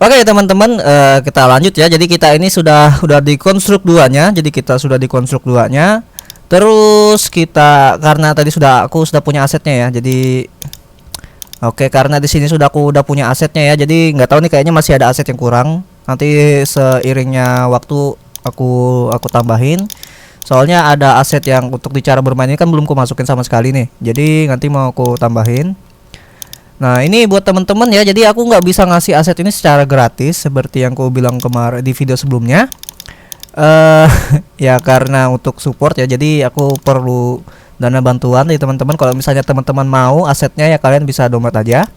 Oke teman-teman, kita lanjut ya. Jadi kita ini sudah dikonstruk duanya. Jadi kita sudah dikonstruk duanya. Terus kita karena tadi aku sudah punya asetnya ya. Jadi oke, karena di sini aku udah punya asetnya ya. Jadi nggak tahu nih, kayaknya masih ada aset yang kurang. Nanti seiringnya waktu aku tambahin. Soalnya ada aset yang untuk di cara bermain ini kan belum aku masukin sama sekali nih. Jadi nanti mau aku tambahin. Nah ini buat temen-temen ya. Jadi aku nggak bisa ngasih aset ini secara gratis seperti yang aku bilang kemarin di video sebelumnya. Ya karena untuk support ya. Jadi aku perlu dana bantuan dari teman-teman. Kalau misalnya teman-teman mau asetnya ya kalian bisa download aja.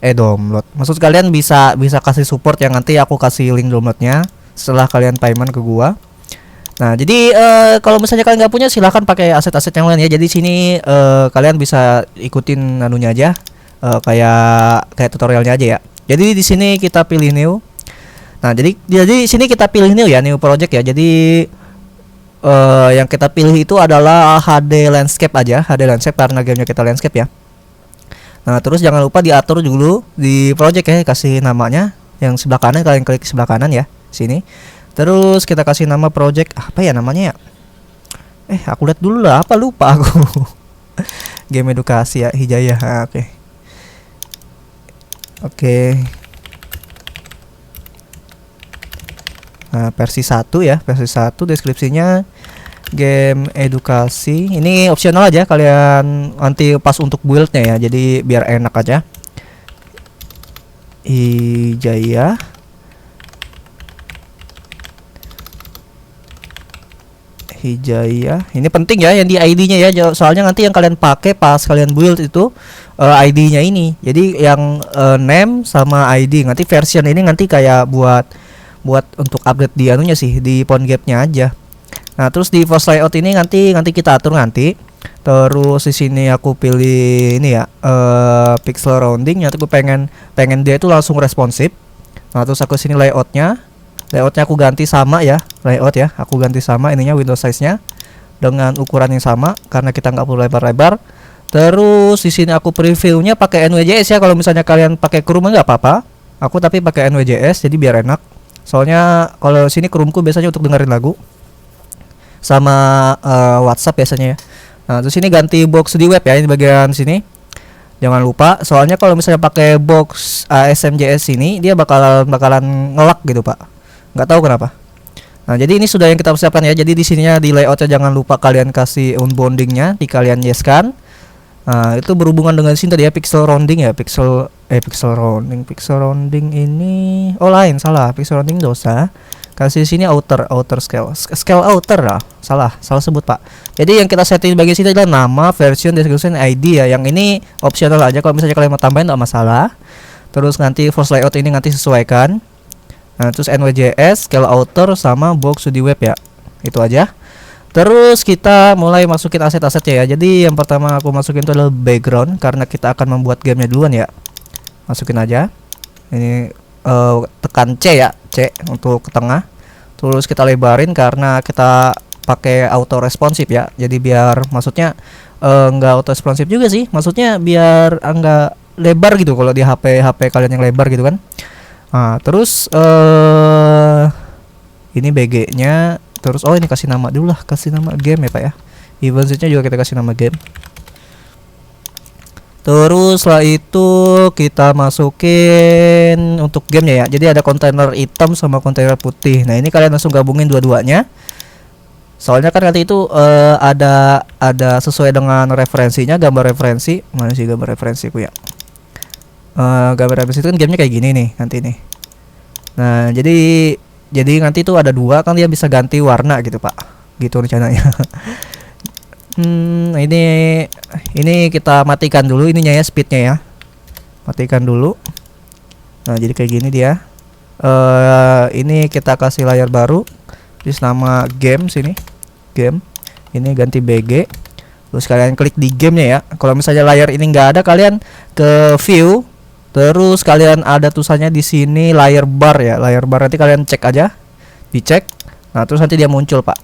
Download. Maksud kalian bisa kasih support yang nanti aku kasih link downloadnya setelah kalian payment ke gua. Nah jadi kalau misalnya kalian nggak punya silahkan pakai aset-aset yang lain ya. Jadi sini kalian bisa ikutin anunya aja. Kayak tutorialnya aja ya. Jadi di sini kita pilih new. Nah, jadi sini kita pilih new ya, new project ya. Jadi yang kita pilih itu adalah HD landscape aja, HD landscape karena gamenya kita landscape ya. Nah, terus jangan lupa diatur dulu di project ya, kasih namanya yang sebelah kanan, kalian klik sebelah kanan ya, sini. Terus kita kasih nama project apa ya namanya ya? Aku lihat dulu lah, apa lupa aku. Game edukasi ya, Hijayah. Oke. Nah, versi 1 ya, versi 1 deskripsinya game edukasi. Ini opsional aja kalian nanti pas untuk buildnya ya. Jadi biar enak aja. Hijayah. Ini penting ya yang di ID-nya ya. Soalnya nanti yang kalian pakai pas kalian build itu ID-nya ini. Jadi yang name sama ID. Nanti version ini nanti kayak buat untuk update di anunya sih, di PwnGap-nya aja. Nah, terus di force layout ini nanti kita atur nanti. Terus di sini aku pilih ini ya, pixel rounding. Nanti aku pengen dia itu langsung responsif. Nah, terus aku sini layoutnya aku ganti sama ya, layout ya. Aku ganti sama ininya, window size-nya dengan ukuran yang sama karena kita nggak perlu lebar-lebar. Terus di sini aku previewnya pakai NWJS ya. Kalau misalnya kalian pakai Chrome nggak apa-apa. Aku tapi pakai NWJS jadi biar enak. Soalnya kalau sini Chromeku biasanya untuk dengerin lagu sama WhatsApp biasanya ya. Nah, terus ini ganti box di web ya, ini bagian sini. Jangan lupa, soalnya kalau misalnya pakai box ASMJS ini dia bakalan ngelak gitu, Pak. Nggak tahu kenapa. Nah, jadi ini sudah yang kita persiapkan ya. Jadi di sininya di layoutnya jangan lupa kalian kasih unboundingnya, di kalian yes kan. Nah, itu berhubungan dengan sini tadi ya, pixel rounding ya, pixel rounding ini lain, salah, pixel rounding dosa. Kasih sini outer scale outer lah, salah sebut Pak. Jadi yang kita setting bagian sini adalah nama, version, description, ID ya. Yang ini optional aja, kalau misalnya kalian mau tambahin enggak masalah. Terus nanti force layout ini nanti sesuaikan. Nah, terus NWJS, scale outer sama box di web ya. Itu aja. Terus kita mulai masukin aset-asetnya ya. Jadi yang pertama aku masukin itu adalah background karena kita akan membuat gamenya duluan ya. Masukin aja. Ini tekan C ya, C untuk ke tengah. Terus kita lebarin karena kita pakai auto responsif ya. Jadi biar maksudnya enggak auto responsif juga sih. Maksudnya biar enggak lebar gitu kalau di HP kalian yang lebar gitu kan. Nah, terus ini BG-nya. Terus ini kasih nama dulu lah, kasih nama game ya Pak ya. Event-nya juga kita kasih nama game. Terus setelah itu kita masukin untuk gamenya ya. Jadi ada kontainer hitam sama kontainer putih. Nah, ini kalian langsung gabungin dua-duanya. Soalnya kan nanti itu ada sesuai dengan referensinya, gambar referensi. Mana sih gambar referensiku ya? Gambar referensi itu kan gamenya kayak gini nih nanti nih. Nah, jadi nanti itu ada dua kan, dia bisa ganti warna gitu Pak. Gitu rencananya. Ini kita matikan dulu ininya ya, speednya ya. Matikan dulu. Nah, jadi kayak gini dia. Ini kita kasih layar baru. Terus nama game sini. Game. Ini ganti BG. Terus kalian klik di gamenya ya. Kalau misalnya layar ini nggak ada, kalian ke view. Terus kalian ada tulisannya di sini layar bar ya. Layar bar nanti kalian cek aja. Dicek. Nah, terus nanti dia muncul, Pak.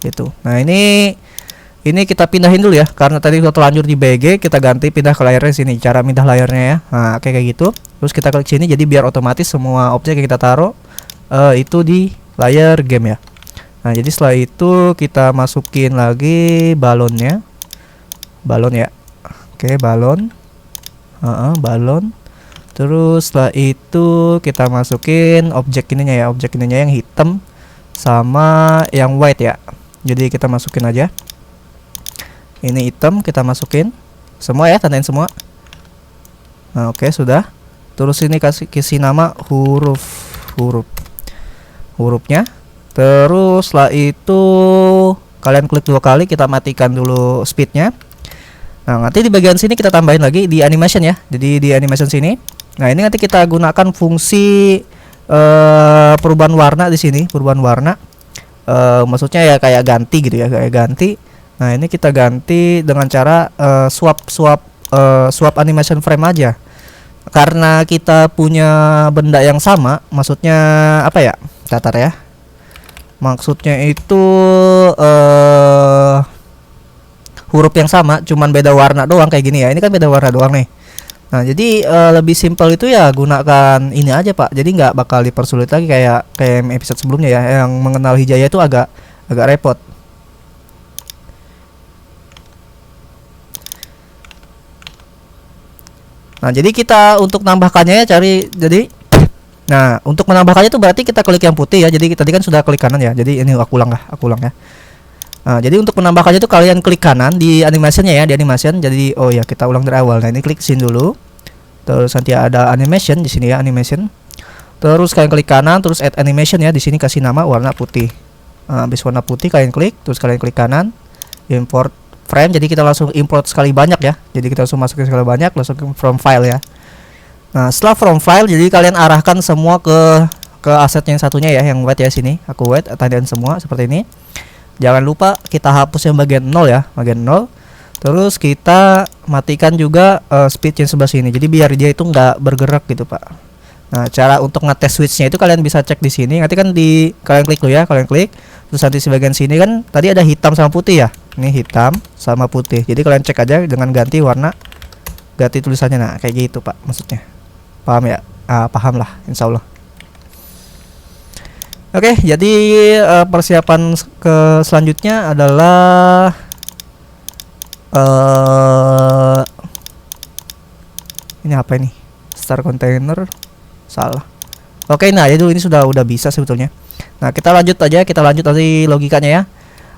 Gitu. Nah, ini kita pindahin dulu ya. Karena tadi sudah terlanjur di BG, kita ganti pindah ke layarnya sini. Cara pindah layarnya ya. Nah, kayak gitu. terus kita klik sini, jadi biar otomatis semua objek yang kita taruh itu di layar game ya. Nah jadi setelah itu kita masukin lagi balonnya, balon ya. Oke, balon, balon. Terus setelah itu kita masukin objek ininya ya, objek ininya yang hitam sama yang white ya. Jadi kita masukin aja. Ini hitam, kita masukin semua ya, tandain semua. Nah, oke, sudah. Terus ini kasih nama hurufnya. Terus setelah itu kalian klik 2 kali, kita matikan dulu speednya. Nah, nanti di bagian sini kita tambahin lagi di animation ya. Jadi di animation sini. Nah, ini nanti kita gunakan fungsi perubahan warna di sini, perubahan warna. Maksudnya ya kayak ganti gitu ya, kayak ganti. Nah, ini kita ganti dengan cara swap animation frame aja. Karena kita punya benda yang sama, maksudnya apa ya? Tatar ya. Maksudnya itu huruf yang sama, cuman beda warna doang kayak gini ya. Ini kan beda warna doang nih. Nah, jadi lebih simpel itu ya gunakan ini aja, Pak. Jadi nggak bakal dipersulit lagi kayak episode sebelumnya ya, yang mengenal hijaya itu agak repot. Nah, jadi kita untuk nambahkannya ya nah, untuk menambahkannya itu berarti kita klik yang putih ya. Jadi tadi kan sudah klik kanan ya. Jadi ini aku ulang ya. Nah, jadi untuk menambahkannya itu kalian klik kanan di animationnya ya, di animation. Jadi oh ya, kita ulang dari awal. Nah, ini klik sini dulu. Terus nanti ada animation di sini ya, animation. Terus kalian klik kanan, terus add animation ya. Di sini kasih nama warna putih. Nah, habis warna putih kalian klik, terus kalian klik kanan, import frame. Jadi kita langsung import sekali banyak ya. Jadi kita langsung masukin sekali banyak, langsung from file ya. Nah, setelah from file, jadi kalian arahkan semua ke aset yang satunya ya, yang white ya sini. Aku white, tandain semua seperti ini. Jangan lupa kita hapus yang bagian 0 ya, bagian 0. Terus kita matikan juga speed yang sebelah sini. Jadi biar dia itu nggak bergerak gitu, Pak. Nah, cara untuk ngetes switchnya itu kalian bisa cek di sini. Nanti kan kalian klik dulu ya, kalian klik. Terus nanti di bagian sini kan tadi ada hitam sama putih ya. Ini hitam sama putih. Jadi kalian cek aja dengan ganti warna, ganti tulisannya. Nah, kayak gitu, Pak, maksudnya. Paham ya? Paham lah, insya Allah. Oke, jadi persiapan selanjutnya adalah ini apa ini? Start container. Salah. Oke, nah itu ini sudah bisa sebetulnya. Nah, kita lanjut tadi logikanya ya.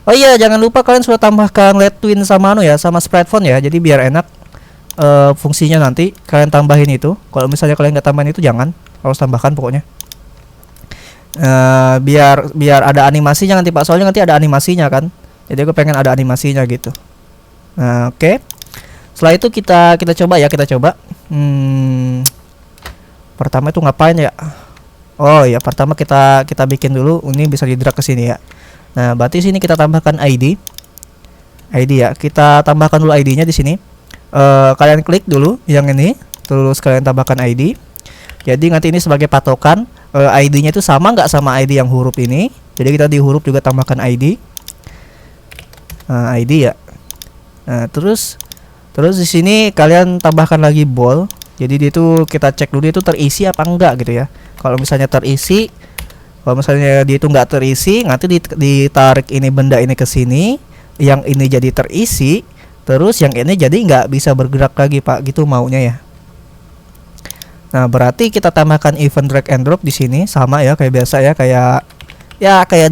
Oh iya, jangan lupa kalian sudah tambahkan LED twin sama sama sprite font ya. Jadi biar enak fungsinya nanti kalian tambahin itu. Kalau misalnya kalian nggak tambahin itu jangan, harus tambahkan pokoknya. Biar ada animasinya nanti, Pak. Soalnya nanti ada animasinya kan. Jadi aku pengen ada animasinya gitu. Nah, oke. Setelah itu kita coba ya, pertama itu ngapain ya? Oh ya, pertama kita bikin dulu. Ini bisa di drag ke sini ya. Nah, berarti sini kita tambahkan ID ya. Kita tambahkan dulu ID-nya di sini. Kalian klik dulu yang ini, terus kalian tambahkan ID. Jadi nanti ini sebagai patokan ID-nya itu sama nggak sama ID yang huruf ini. Jadi kita di huruf juga tambahkan ID. ID ya. Nah, terus di sini kalian tambahkan lagi ball. Jadi dia itu kita cek dulu itu terisi apa enggak gitu ya. Kalau misalnya terisi, kalau misalnya dia itu enggak terisi, nanti ditarik ini benda ini ke sini, yang ini jadi terisi, terus yang ini jadi nggak bisa bergerak lagi, Pak. Gitu maunya ya. Nah, berarti kita tambahkan event drag and drop di sini sama ya kayak biasa ya, kayak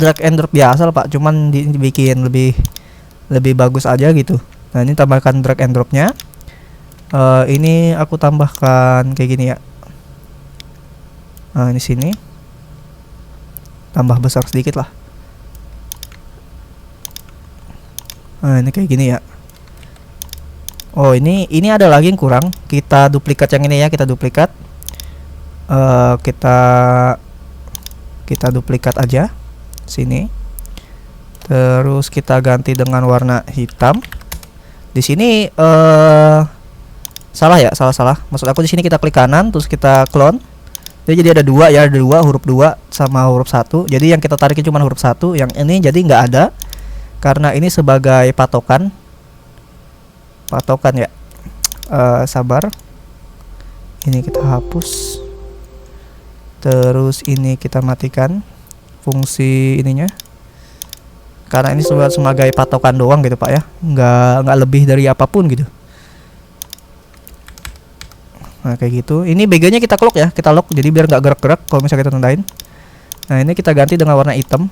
drag and drop biasa lah, Pak. Cuman dibikin lebih bagus aja gitu. Nah, ini tambahkan drag and dropnya. Ini aku tambahkan kayak gini ya. Nah, ini sini tambah besar sedikit lah. Nah, ini kayak gini ya. Oh, ini ada lagi yang kurang. Kita duplikat yang ini ya, kita duplikat. Kita duplikat aja sini. Terus kita ganti dengan warna hitam. Di sini salah. Maksud aku di sini kita klik kanan, terus kita clone. Jadi ada dua ya, ada huruf 2 sama huruf 1. Jadi yang kita tarikin cuma huruf 1, yang ini jadi nggak ada karena ini sebagai patokan ya. Sabar. ini kita hapus. Terus ini kita matikan fungsi ininya, karena ini sebagai patokan doang gitu Pak ya, nggak lebih dari apapun gitu. Nah kayak gitu. Ini BG-nya kita lock ya, kita lock jadi biar nggak gerak-gerak kalau misalnya kita tandain. Nah ini kita ganti dengan warna hitam,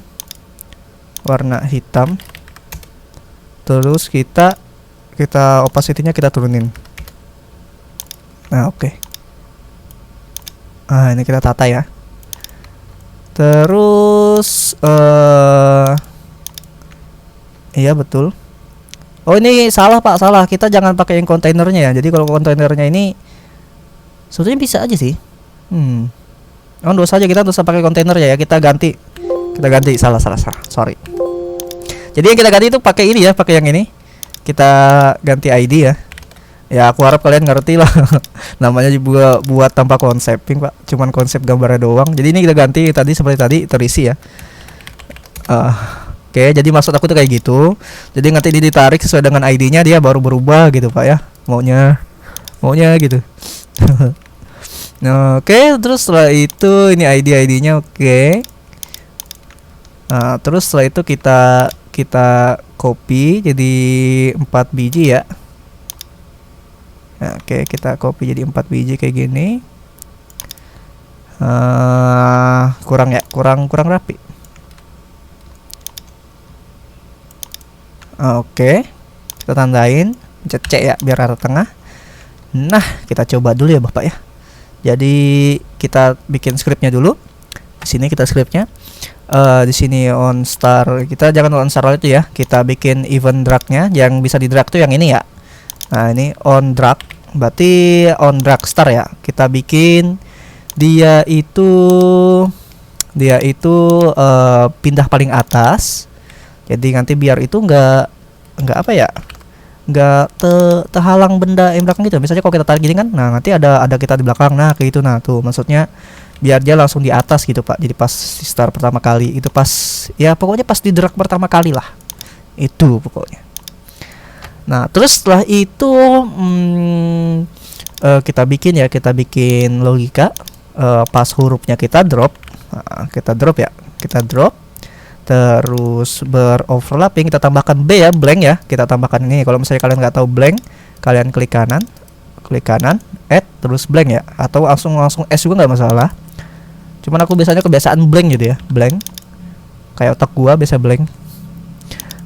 terus kita opacity-nya kita turunin. Nah oke. Nah ini kita tata ya. Terus iya betul. Oh ini salah Pak, salah. Kita jangan pakai yang kontainernya ya. Jadi kalau kontainernya ini sebetulnya bisa aja sih. Oh dosa aja, kita dosa pakai kontainer ya. Kita ganti. Salah. Sorry. Jadi yang kita ganti itu pakai ini ya, pakai yang ini. Kita ganti ID ya. Ya aku harap kalian ngerti lah. Namanya juga buat tanpa konseping Pak, cuman konsep gambarnya doang. Jadi ini kita ganti tadi seperti tadi terisi ya. Oke, jadi maksud aku tuh kayak gitu. Jadi nanti ini ditarik sesuai dengan ID-nya, dia baru berubah gitu Pak ya. Maunya gitu. Nah, oke, terus setelah itu ini ID-nya oke. Nah, terus setelah itu kita copy jadi 4 biji ya. Nah, oke, kita copy jadi 4 biji kayak gini. Kurang rapi. Oke, kita tandain pencet C ya biar rata tengah. Nah kita coba dulu ya Bapak ya. Jadi kita bikin scriptnya dulu. Di sini kita scriptnya. Di sini on star, kita jangan on star itu ya. Kita bikin event drag-nya, yang bisa di drag tuh yang ini ya. Nah ini on drag, berarti on drag star ya. Kita bikin dia itu pindah paling atas. Jadi nanti biar itu nggak apa ya, nggak terhalang benda yang belakang gitu. Misalnya kalau kita tarik gini kan, nah nanti ada kita di belakang, nah kayak gitu. Nah tuh maksudnya biar dia langsung di atas gitu Pak. Jadi pas di start pertama kali itu, pas ya pokoknya pas di drag pertama kali lah itu pokoknya. Nah terus setelah itu kita bikin logika. Pas hurufnya kita drop, kita drop terus beroverlapping, kita tambahkan B ya, blank ya, kita tambahkan ini. Kalau misalnya kalian nggak tahu blank, kalian klik kanan, add terus blank ya, atau langsung S juga nggak masalah. Cuman aku biasanya kebiasaan blank gitu ya, blank, kayak otak gua biasa blank.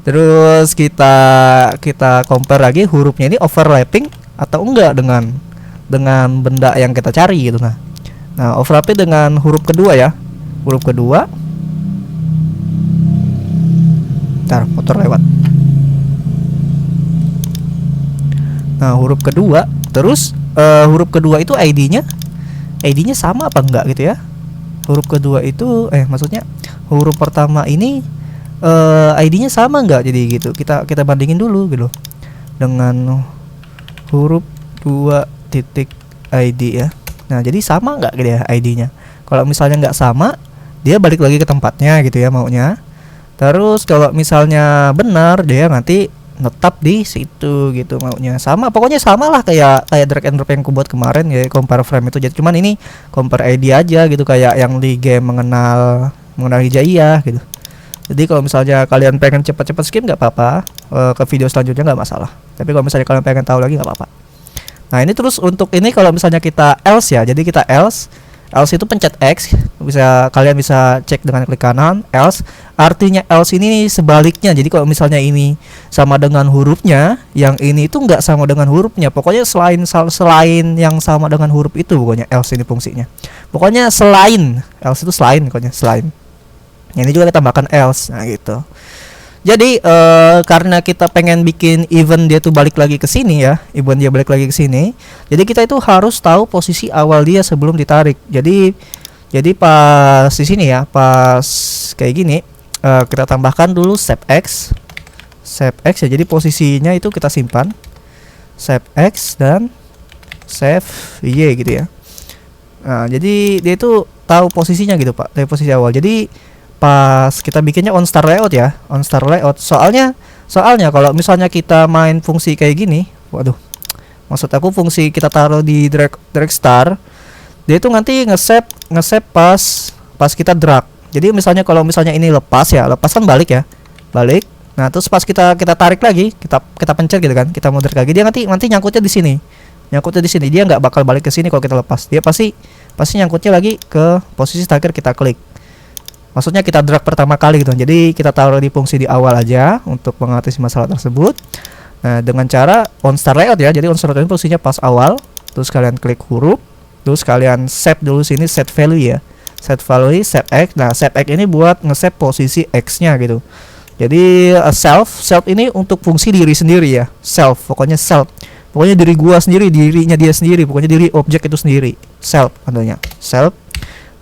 Terus kita compare lagi hurufnya ini overlapping atau enggak dengan benda yang kita cari gitu. Nah overlapping dengan huruf kedua ya, ntar motor lewat. Nah huruf kedua, terus huruf kedua itu ID-nya sama apa enggak gitu ya. Huruf kedua itu maksudnya huruf pertama ini ID-nya sama enggak, jadi gitu. Kita bandingin dulu gitu dengan huruf 2 titik ID ya. Nah jadi sama enggak gitu ya ID-nya. Kalau misalnya enggak sama, dia balik lagi ke tempatnya gitu ya maunya. Terus kalau misalnya benar, dia nanti netap di situ gitu maunya. Sama, pokoknya sama lah kayak drag and drop yang aku buat kemarin ya, compare frame itu. Jadi cuman ini compare ID aja gitu, kayak yang di game mengenal hijaiyah gitu. Jadi kalau misalnya kalian pengen cepat-cepat skip nggak apa-apa, ke video selanjutnya nggak masalah. Tapi kalau misalnya kalian pengen tahu lagi nggak apa-apa. Nah ini terus untuk ini kalau misalnya kita else ya, jadi kita else itu pencet X, kalian bisa cek dengan klik kanan. Else artinya else ini sebaliknya. Jadi kalau misalnya ini sama dengan hurufnya, yang ini itu nggak sama dengan hurufnya. Pokoknya selain yang sama dengan huruf itu, pokoknya else ini fungsinya. Pokoknya selain else itu selain. Ini juga kita tambahkan else. Nah gitu. Jadi karena kita pengen bikin event dia tuh balik lagi ke sini ya, jadi kita itu harus tahu posisi awal dia sebelum ditarik. Jadi pas di sini ya, pas kayak gini, kita tambahkan dulu save X ya. Jadi posisinya itu kita simpan save X dan save Y gitu ya. Nah jadi dia itu tahu posisinya gitu Pak, dari posisi awal. Jadi pas kita bikinnya on star layout ya, soalnya kalau misalnya kita main fungsi kayak gini, waduh Maksud aku fungsi kita taruh di drag star, dia itu nanti nge-save pas kita drag. Jadi misalnya kalau misalnya ini lepas kan balik ya. Balik. Nah, terus pas kita tarik lagi, kita pencet gitu kan, kita mau drag lagi, dia nanti nyangkutnya di sini. Nyangkutnya di sini. Dia nggak bakal balik ke sini kalau kita lepas. Dia pasti nyangkutnya lagi ke posisi terakhir kita klik. Maksudnya kita drag pertama kali gitu. Jadi kita taruh di fungsi di awal aja untuk mengatasi masalah tersebut. Nah, dengan cara on start layout ya. Jadi on start layout ini fungsinya pas awal. Terus kalian klik huruf. Terus kalian save dulu sini set value ya. Set value, set X. Nah, set X ini buat nge-save posisi X-nya gitu. Jadi self ini untuk fungsi diri sendiri ya. Self, pokoknya self. Pokoknya diri gua sendiri, dirinya dia sendiri, pokoknya diri objek itu sendiri. Self contohnya. Self.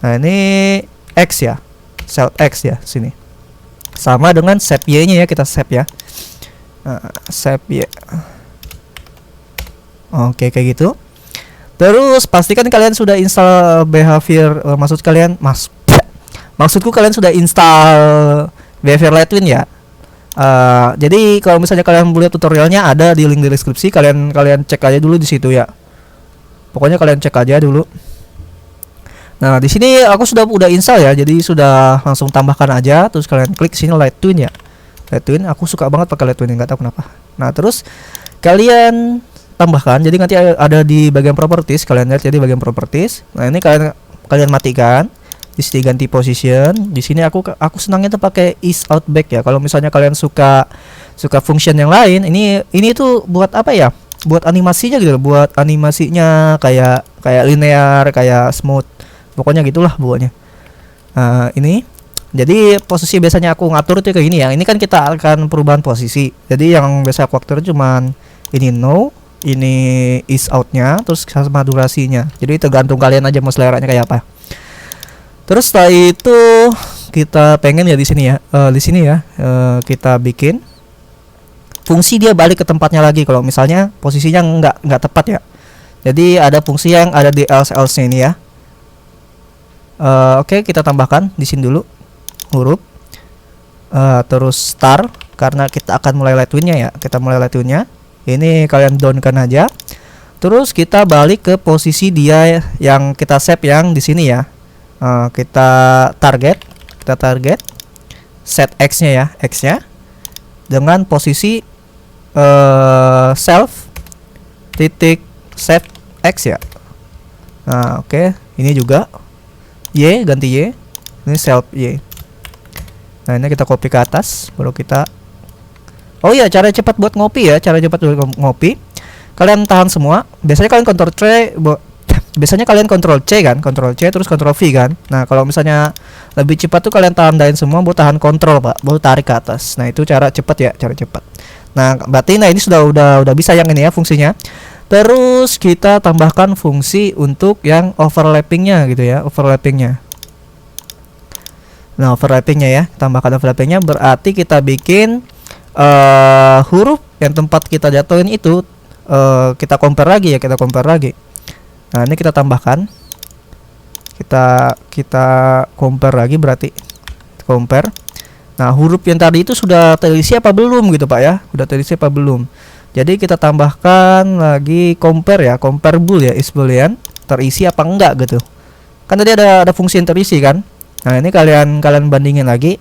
Nah, ini X ya. Self X ya sini. Sama dengan save Y-nya ya, kita save ya. Save Y. Oke, kayak gitu. Terus pastikan kalian sudah install behavior, maksudku kalian sudah install behavior Lightwin ya. Jadi kalau misalnya kalian boleh tutorialnya ada di link di deskripsi, kalian cek aja dulu di situ ya. Pokoknya kalian cek aja dulu. Nah, di sini aku udah install ya, jadi sudah langsung tambahkan aja, terus kalian klik sini Lightwin ya. Lightwin, aku suka banget pakai Lightwin, nggak tahu kenapa. Nah, terus kalian tambahkan, jadi nanti ada di bagian properties, kalian lihat jadi bagian properties. Nah, ini kalian matikan. Di sini ganti position. Di sini aku senangnya tuh pakai is out back ya. Kalau misalnya kalian suka function yang lain, ini tuh buat apa ya? Buat animasinya gitu, buat animasinya kayak linear, kayak smooth. Pokoknya gitulah buatnya. Ini jadi posisi biasanya aku ngatur itu kayak gini ya. Ini kan kita akan perubahan posisi. Jadi yang biasa aku atur cuman ini no, ini is outnya, terus sama durasinya. Jadi tergantung kalian aja mau seleranya kayak apa. Terus setelah itu kita pengen ya di sini ya, kita bikin fungsi dia balik ke tempatnya lagi kalau misalnya posisinya nggak tepat ya. Jadi ada fungsi yang ada di else ini ya. Oke, kita tambahkan di sini dulu huruf, terus star karena kita akan mulai Lightwin-nya ya. Kita mulai Lightwin-nya. Ini kalian down-kan aja. Terus kita balik ke posisi dia yang kita save yang di sini ya. Kita target set X-nya ya, X-nya dengan posisi self titik set X ya. Nah, oke, ini juga Y, ganti Y, ini self Y. Nah, ini kita copy ke atas, baru kita cara cepat buat ngopi ya, ngopi. Kalian tahan semua. Biasanya kalian Ctrl C kan, Ctrl C terus Ctrl V kan. Nah, kalau misalnya lebih cepat tuh kalian tandain semua, baru tahan Ctrl Pak, baru tarik ke atas. Nah, itu cara cepat ya, cara cepat. Nah, berarti ini udah bisa yang ini ya fungsinya. Terus kita tambahkan fungsi untuk yang overlappingnya gitu ya, overlappingnya. Nah, overlappingnya ya, tambahkan overlappingnya berarti kita bikin huruf yang tempat kita jatuhin itu kita compare lagi. Nah, ini kita tambahkan, kita compare lagi, berarti compare. Nah, huruf yang tadi itu sudah terisi apa belum gitu Pak ya, udah terisi apa belum. Jadi kita tambahkan lagi compare ya, compare bool ya, is boolean, terisi apa enggak gitu. Kan tadi ada fungsi yang terisi kan. Nah, ini kalian bandingin lagi.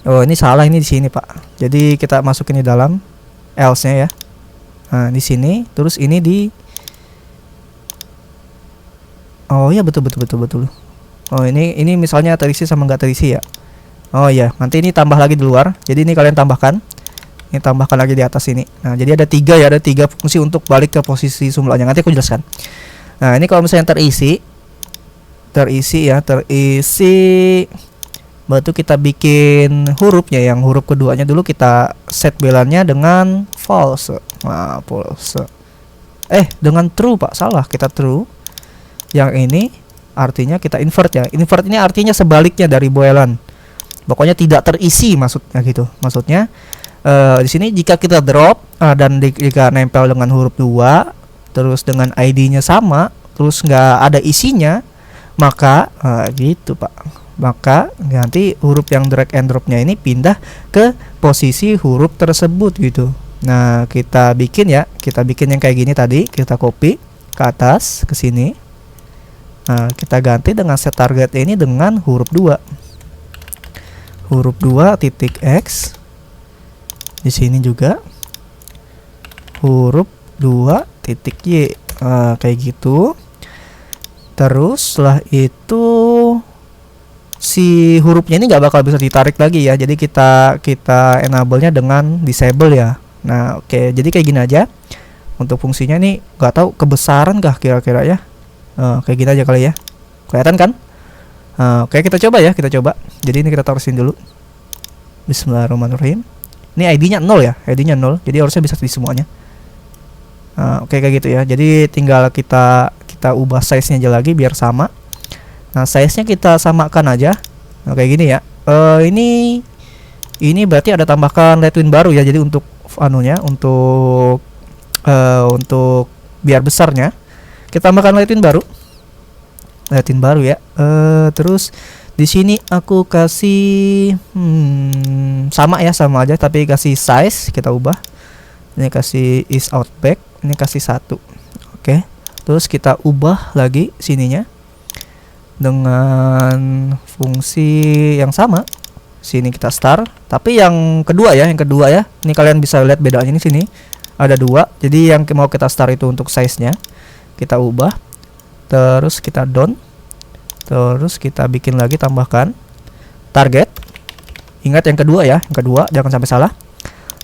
Oh, ini salah, ini di sini Pak. Jadi kita masukin di dalam else-nya ya. Nah, di sini, terus ini di oh iya, betul. Oh, ini misalnya terisi sama enggak terisi ya. Oh iya, nanti ini tambah lagi di luar. Jadi ini kalian tambahkan. Ini tambahkan lagi di atas ini. Nah, jadi ada tiga fungsi untuk balik ke posisi semulanya. Nanti aku jelaskan. Nah, ini kalau misalnya terisi ya, baru kita bikin hurufnya, yang huruf keduanya dulu kita set belannya dengan false. Nah, false. Dengan true Pak, salah, kita true. Yang ini artinya kita invert ya. Invert ini artinya sebaliknya dari boilan. Pokoknya tidak terisi maksudnya gitu. Maksudnya di sini jika kita drop dan jika nempel dengan huruf 2 terus dengan ID-nya sama, terus nggak ada isinya, maka gitu Pak. Maka nanti huruf yang drag and dropnya ini pindah ke posisi huruf tersebut gitu. Nah, kita bikin ya, kita bikin yang kayak gini tadi, kita copy ke atas ke sini. Nah, kita ganti dengan set target ini dengan huruf 2. Huruf 2 titik X. Di sini juga huruf 2 titik Y. Nah, kayak gitu. Terus setelah itu si hurufnya ini nggak bakal bisa ditarik lagi ya. Jadi kita enable-nya dengan disable ya. Nah, oke. Jadi kayak gini aja. Untuk fungsinya nih nggak tahu kebesaran kah kira-kira ya. Kayak gini aja kali ya. Kelihatan kan? Oke, kita coba ya, kita coba. Jadi ini kita taruh sini dulu. Bismillahirrahmanirrahim. Ini ID-nya 0 ya, ID-nya 0. Jadi harusnya bisa di semuanya. Oke, kayak gitu ya. Jadi tinggal kita ubah size-nya aja lagi biar sama. Nah, size-nya kita samakan aja. Nah, kayak gini ya. Ini berarti ada tambahkan Lightwin baru ya. Jadi untuk anunya, untuk biar besarnya kita tambahkan Lightwin baru. Lightwin baru ya. Terus di sini aku kasih sama ya, sama aja tapi kasih size kita ubah. Ini kasih is out back, ini kasih 1. Oke. Terus kita ubah lagi sininya dengan fungsi yang sama. Sini kita start, tapi yang kedua ya, Ini kalian bisa lihat bedanya di sini. Ada 2. Jadi yang mau kita start itu untuk size-nya kita ubah. Terus kita down. Terus kita bikin lagi, tambahkan target. Ingat yang kedua ya, jangan sampai salah.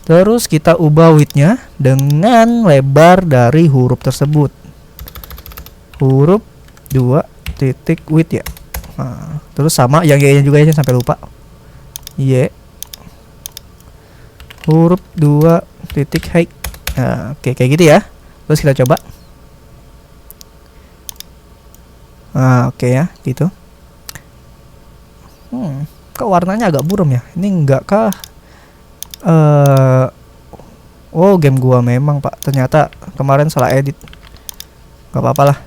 Terus kita ubah width-nya dengan lebar dari huruf tersebut. Huruf 2 titik width ya. Nah, terus sama yang Y-nya juga ya, sampai lupa. Y huruf 2 titik height. Nah, oke, kayak gitu ya. Terus kita coba. Nah, oke ya, gitu. Kok warnanya agak buram ya? Ini enggak kah? Oh, game gua memang, Pak. Ternyata kemarin salah edit. Gak apa-apa lah.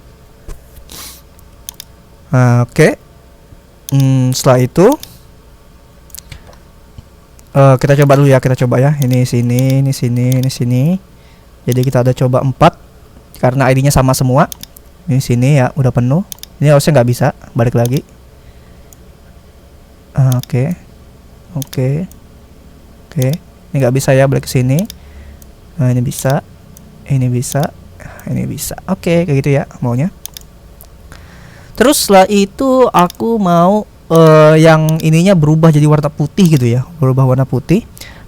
Nah, oke. Setelah itu kita coba dulu ya, Ini sini, ini sini, ini sini. Jadi kita ada coba 4 karena ID-nya sama semua. Ini sini ya, udah penuh. Ini harusnya nggak bisa, balik lagi. Oke. Ini nggak bisa ya, balik ke sini. Nah, ini bisa. Oke, kayak gitu ya maunya. Terus setelah itu aku mau yang ininya berubah jadi warna putih gitu ya,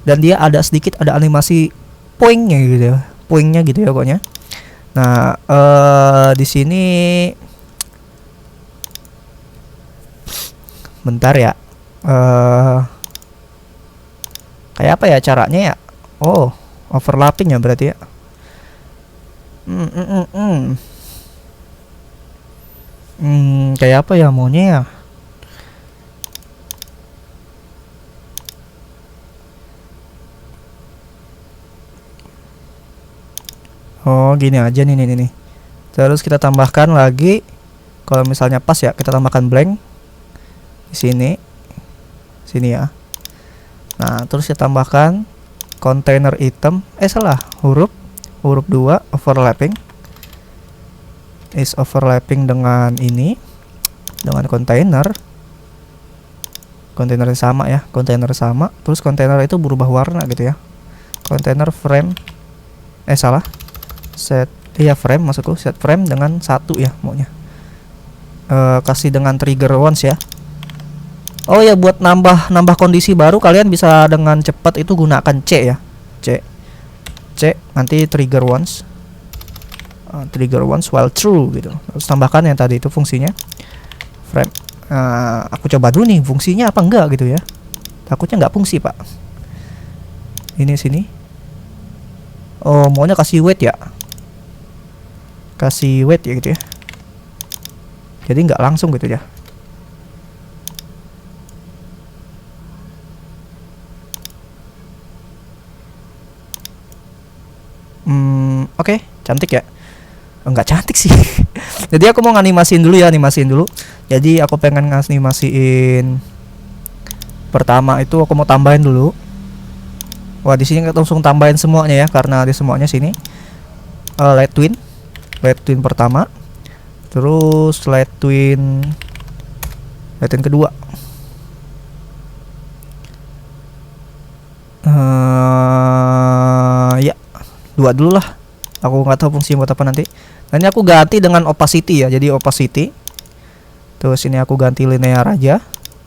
dan dia ada sedikit ada animasi poingnya gitu ya, pokoknya. Nah, di sini bentar ya, kayak apa ya caranya ya? Oh, overlapping ya berarti ya. Kayak apa ya maunya ya? Oh, gini aja nih. Terus kita tambahkan lagi, kalau misalnya pas ya, kita tambahkan blank di sini ya. Nah, terus kita tambahkan container item, huruf 2 overlapping. Is overlapping dengan ini, dengan kontainer sama ya, terus kontainer itu berubah warna gitu ya. Kontainer frame, set frame, maksudku set frame dengan 1 ya maunya. Kasih dengan trigger once ya. Oh ya, buat nambah kondisi baru kalian bisa dengan cepat itu gunakan C ya, C nanti trigger once while true gitu. Terus tambahkan yang tadi itu fungsinya frame. Aku coba dulu nih fungsinya apa enggak gitu ya. Takutnya nggak fungsi, Pak. Ini sini. Oh, maunya kasih weight ya. Gitu ya. Jadi nggak langsung gitu ya. Oke, cantik ya. Enggak cantik sih. Jadi aku mau animasiin dulu. Jadi aku pengen nganimasiin pertama itu, aku mau tambahin dulu Wah, di sini kita langsung tambahin semuanya ya, karena di semuanya sini light twin pertama, terus light twin kedua. Ya, dua dulu lah. Aku nggak tahu fungsinya buat apa nanti. Dan ini aku ganti dengan opacity ya. Jadi opacity. Terus ini aku ganti linear aja.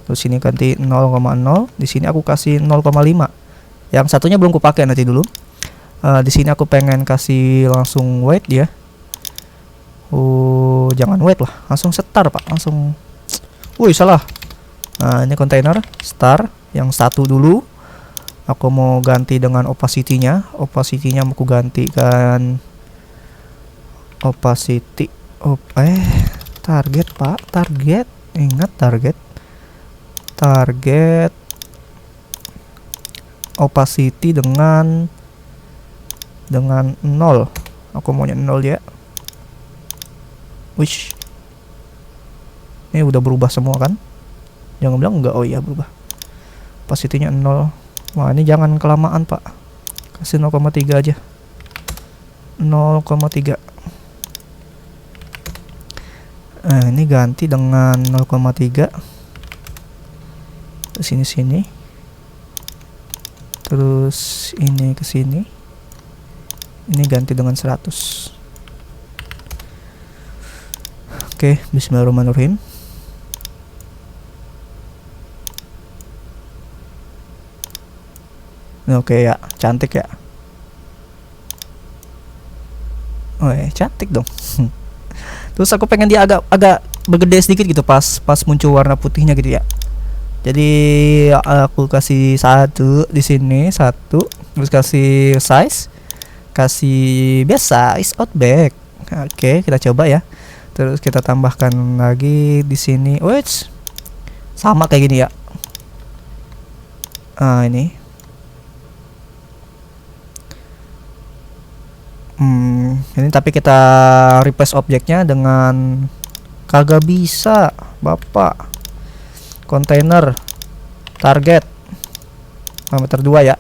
Terus ini ganti 0,0. Di sini aku kasih 0,5. Yang satunya belum kupakai, nanti dulu. Di sini aku pengen kasih langsung weight ya. Jangan weight lah, langsung star Pak, langsung. Wih, salah. Nah, ini kontainer star yang satu dulu. Aku mau ganti dengan opacity-nya. Opacity-nya mau aku gantikan opacity. Target Pak, target. Ingat target. Target opacity dengan 0. Aku maunya 0 ya. Wish. Ini udah berubah semua kan? Jangan bilang enggak. Oh iya, berubah. Opacity-nya 0. Wah, ini jangan kelamaan Pak. Kasih 0,3 aja. 0,3. Nah, ini ganti dengan 0,3. Ke sini. Terus ini ke sini. Ini ganti dengan 100. Oke, bismillahirrahmanirrahim. Oke ya, cantik ya. Cantik dong. Terus aku pengen dia agak bergede sedikit gitu pas muncul warna putihnya gitu ya. Jadi aku kasih satu di sini, satu, terus kasih size, kasih biasa size outback. Oke, kita coba ya. Terus kita tambahkan lagi di sini. Wait, sama kayak gini ya. Ini. Ini tapi kita replace objeknya dengan kagak bisa, Bapak. Kontainer target parameter 2 ya.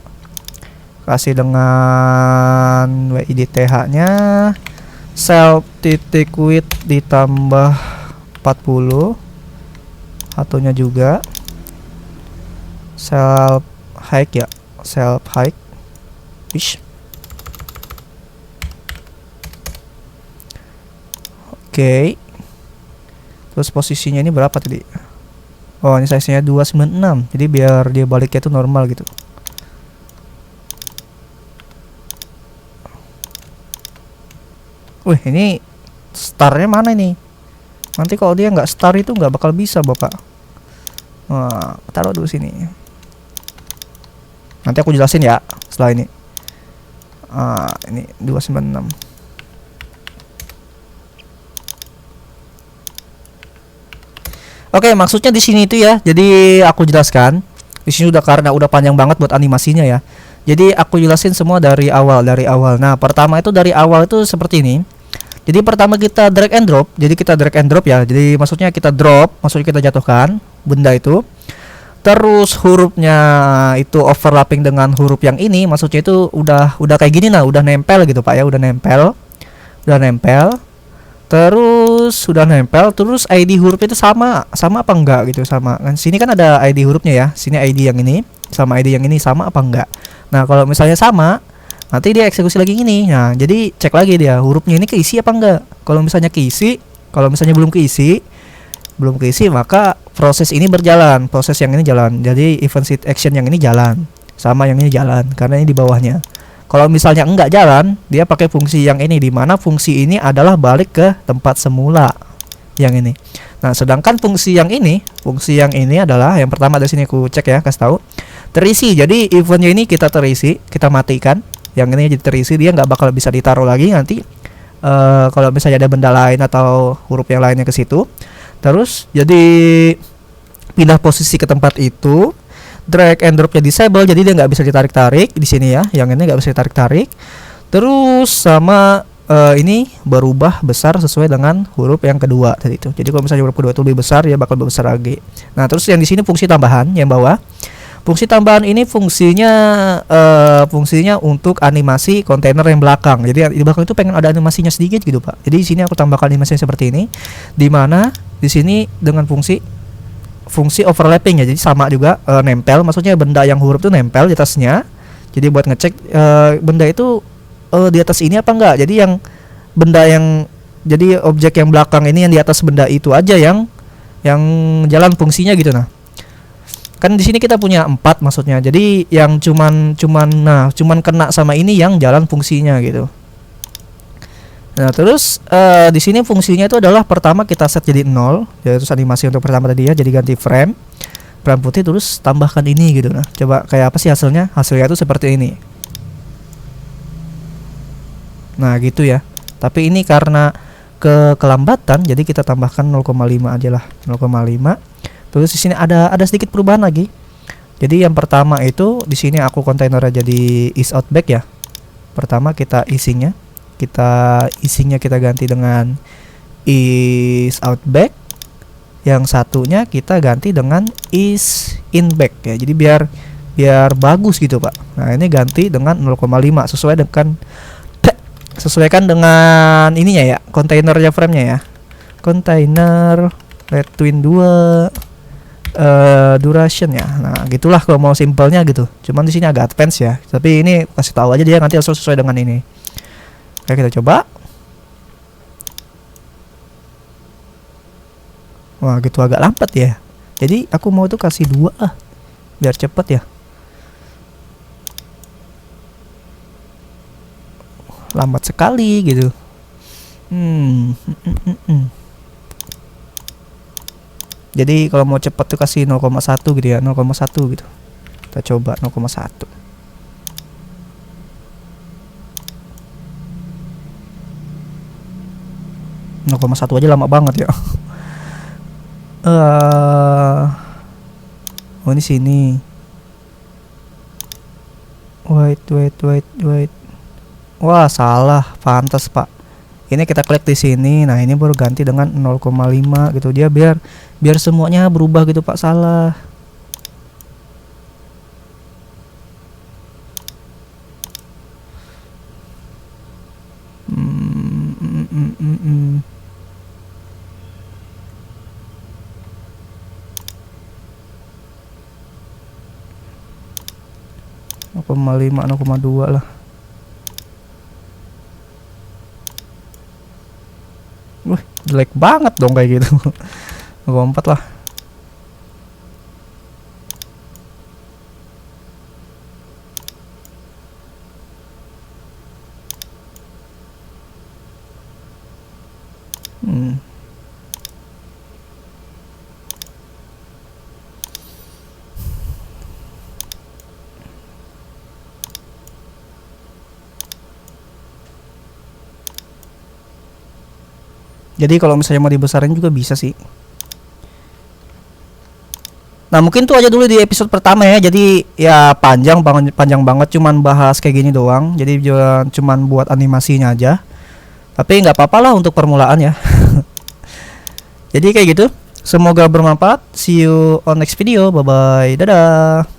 Kasih dengan width-nya self titik width ditambah 40. Satunya juga self height ya, self height. Wish. Oke. Terus posisinya ini berapa tadi? Oh, ini size-nya 296. Jadi biar dia baliknya itu normal gitu. Wih, ini starnya mana ini? Nanti kalau dia nggak star itu nggak bakal bisa, Bapak. Wah, taruh dulu sini. Nanti aku jelasin ya setelah ini. Ini 296. Oke, maksudnya di sini itu ya. Jadi aku jelaskan. Di sini karena udah panjang banget buat animasinya ya. Jadi aku jelasin semua dari awal. Nah, pertama itu dari awal itu seperti ini. Jadi pertama kita drag and drop. Jadi kita drag and drop ya. Jadi maksudnya kita drop, maksudnya kita jatuhkan benda itu. Terus hurufnya itu overlapping dengan huruf yang ini, maksudnya itu udah kayak gini nah, udah nempel gitu Pak ya, udah nempel. Terus sudah nempel, terus ID huruf itu sama apa enggak gitu, sama kan sini kan ada ID hurufnya ya, sini ID yang ini sama ID yang ini sama apa enggak. Nah kalau misalnya sama, nanti dia eksekusi lagi gini. Nah jadi cek lagi dia hurufnya ini keisi apa enggak. Kalau misalnya keisi, kalau misalnya belum keisi maka proses ini berjalan, proses yang ini jalan. Jadi event set action yang ini jalan sama yang ini jalan karena ini di bawahnya. Kalau misalnya enggak jalan, dia pakai fungsi yang ini, di mana fungsi ini adalah balik ke tempat semula yang ini. Nah, sedangkan fungsi yang ini adalah yang pertama dari sini aku cek ya, kasih tahu terisi. Jadi eventnya ini kita terisi, kita matikan. Yang ini jadi terisi, dia nggak bakal bisa ditaruh lagi nanti. Kalau misalnya ada benda lain atau huruf yang lainnya ke situ, terus jadi pindah posisi ke tempat itu. Drag and dropnya disable, jadi dia nggak bisa ditarik-tarik di sini ya. Yang ini nggak bisa ditarik-tarik. Terus sama ini berubah besar sesuai dengan huruf yang kedua tadi itu. Jadi kalau misalnya huruf kedua itu lebih besar, dia bakal lebih besar lagi. Nah terus yang di sini fungsi tambahan yang bawah. Fungsi tambahan ini fungsinya untuk animasi kontainer yang belakang. Jadi di belakang itu pengen ada animasinya sedikit gitu, Pak. Jadi di sini aku tambahkan animasinya seperti ini, di mana di sini dengan fungsi overlapping ya. Jadi sama juga nempel, maksudnya benda yang huruf itu nempel di atasnya. Jadi buat ngecek benda itu di atas ini apa enggak. Jadi jadi objek yang belakang ini yang di atas benda itu aja yang jalan fungsinya gitu. Nah, kan di sini kita punya 4 maksudnya. Jadi yang cuman kena sama ini yang jalan fungsinya gitu. Nah, terus di sini fungsinya itu adalah pertama kita set jadi 0, yaitu animasi untuk pertama tadi ya. Jadi ganti frame putih, terus tambahkan ini gitu. Nah, coba kayak apa sih hasilnya? Hasilnya itu seperti ini. Nah, gitu ya. Tapi ini karena kelambatan, jadi kita tambahkan 0,5 aja lah, 0,5. Terus di sini ada sedikit perubahan lagi. Jadi yang pertama itu di sini aku kontainernya jadi is out back ya. Pertama kita isinya kita ganti dengan is out back. Yang satunya kita ganti dengan is in back ya. Jadi biar bagus gitu, Pak. Nah, ini ganti dengan 0,5 sesuaikan dengan ininya ya, kontainernya, framenya ya. Kontainer red twin 2 duration ya. Nah, gitulah kalau mau simpelnya gitu. Cuman di sini agak advance ya. Tapi ini kasih tahu aja dia nanti sesuai dengan ini. Oke, kita coba. Wah, gitu agak lambat ya. Jadi aku mau tuh kasih 2 biar cepet ya. Lambat sekali gitu. Jadi kalau mau cepat tuh kasih 0,1 gitu ya, 0,1 gitu. Kita coba 0,1. .1 aja lama banget ya. Oh, ini sini. Wait. Wah, salah. Pantas, Pak. Ini kita klik di sini. Nah, ini baru ganti dengan 0,5 gitu. Dia biar semuanya berubah gitu, Pak. Salah. .5, 0,2 lah. Wih, jelek banget dong kayak gitu. 0,4 lah. Jadi kalau misalnya mau dibesarin juga bisa sih. Nah, mungkin tuh aja dulu di episode pertama ya. Jadi ya panjang banget cuman bahas kayak gini doang. Jadi cuman buat animasinya aja. Tapi nggak apa-apa lah untuk permulaan ya. Jadi kayak gitu. Semoga bermanfaat. See you on next video. Bye bye. Dadah.